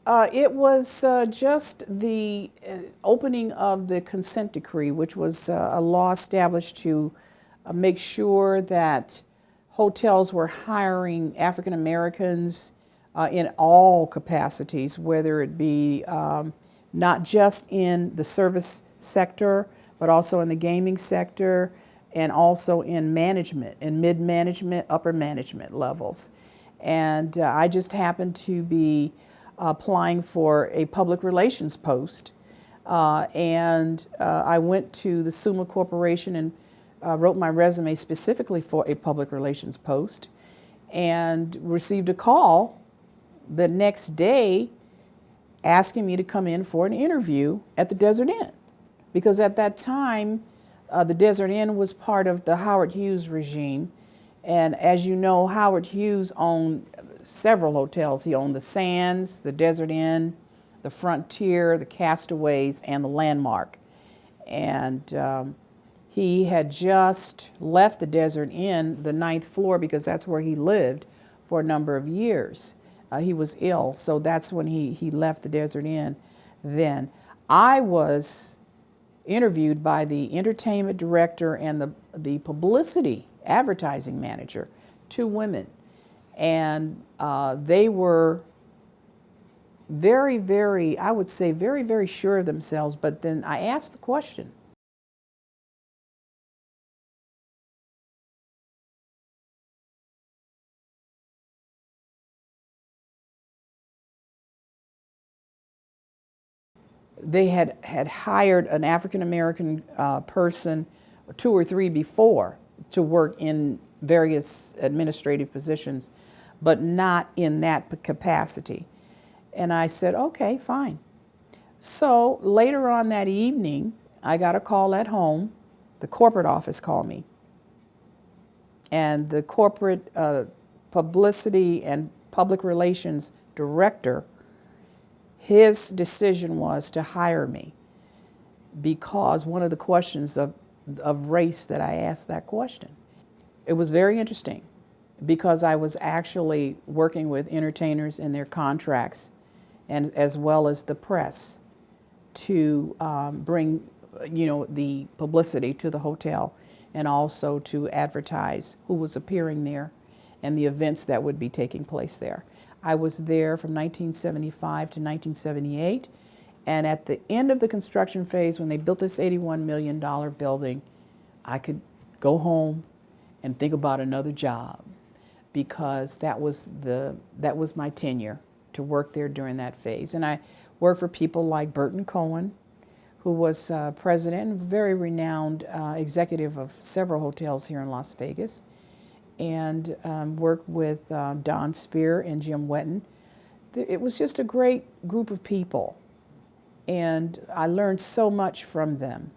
It was just the opening of the consent decree, which was a law established to make sure that hotels were hiring African Americans in all capacities, whether it be not just in the service sector, but also in the gaming sector and also in management, in mid-management, upper management levels. And I just happened to be applying for a public relations post. I went to the Summa Corporation and wrote my resume specifically for a public relations post and received a call the next day asking me to come in for an interview at the Desert Inn. Because at that time, the Desert Inn was part of the Howard Hughes regime. And as you know, Howard Hughes owned several hotels. He owned the Sands, the Desert Inn, the Frontier, the Castaways, and the Landmark. And he had just left the Desert Inn, the ninth floor, because that's where he lived for a number of years. He was ill, so that's when he left the Desert Inn then. I was interviewed by the entertainment director and the publicity advertising manager, two women. And they were very, very, I would say, very, very sure of themselves. But then I asked the question. They had hired an African American person, two or three before, to work in various administrative positions, but not in that capacity. And I said, okay, fine. So later on that evening, I got a call at home. The corporate office called me. And the corporate publicity and public relations director, his decision was to hire me because one of the questions of race that I asked that question. It was very interesting because I was actually working with entertainers and their contracts and as well as the press to bring the publicity to the hotel and also to advertise who was appearing there and the events that would be taking place there. I was there from 1975 to 1978, and at the end of the construction phase, when they built this $81 million building, I could go home and think about another job because that was my tenure to work there during that phase. And I worked for people like Burton Cohen, who was president and very renowned executive of several hotels here in Las Vegas, and worked with Don Spear and Jim Wetton. It was just a great group of people, and I learned so much from them.